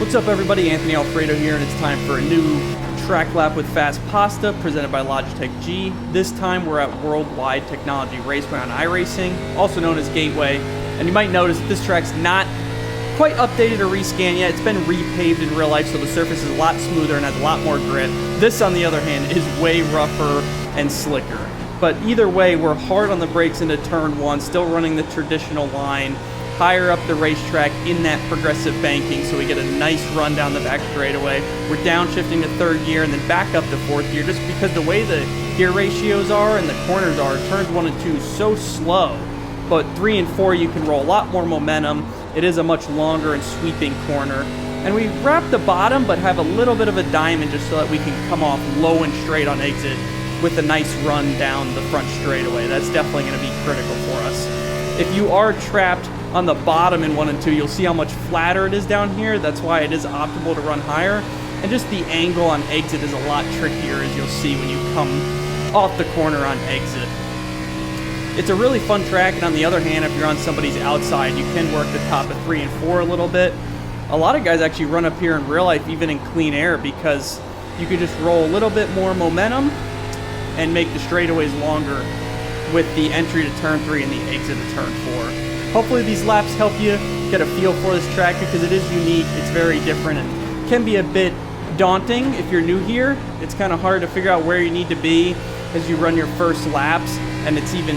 What's up everybody, Anthony Alfredo here, and it's time for a new track lap with Fast Pasta presented by Logitech G. This time we're at Worldwide Technology Raceway on iRacing, also known as Gateway. And you might notice that this track's not quite updated or rescanned yet. It's been repaved in real life, so the surface is a lot smoother and has a lot more grip. This, on the other hand, is way rougher and slicker. But either way, we're hard on the brakes into turn one, still running the traditional line, higher up the racetrack in that progressive banking, so we get a nice run down the back straightaway. We're downshifting to third gear and then back up to fourth gear, just because the way the gear ratios are and the corners are, turns 1 and 2 so slow. But 3 and 4 you can roll a lot more momentum. It is a much longer and sweeping corner. And we wrap the bottom but have a little bit of a diamond just so that we can come off low and straight on exit with a nice run down the front straightaway. That's definitely going to be critical for us. If you are trapped on the bottom in 1 and 2, you'll see how much flatter it is down here. That's why it is optimal to run higher. And just the angle on exit is a lot trickier, as you'll see when you come off the corner on exit. It's a really fun track, and on the other hand, if you're on somebody's outside, you can work the top of 3 and 4 a little bit. A lot of guys actually run up here in real life, even in clean air, because you can just roll a little bit more momentum and make the straightaways longer with the entry to turn 3 and the exit to turn 4. Hopefully these laps help you get a feel for this track, because it is unique, it's very different, and can be a bit daunting if you're new here. It's kind of hard to figure out where you need to be as you run your first laps, and it's even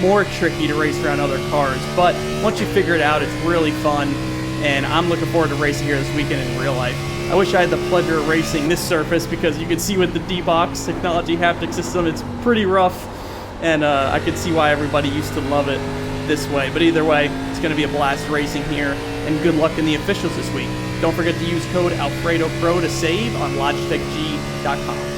more tricky to race around other cars. But once you figure it out, it's really fun, and I'm looking forward to racing here this weekend in real life. I wish I had the pleasure of racing this surface, because you can see with the D-Box Technology haptic system, it's pretty rough, and I could see why everybody used to love it this way. But either way, it's going to be a blast racing here, and good luck in the officials this week. Don't forget to use code AlfredoPro to save on LogitechG.com.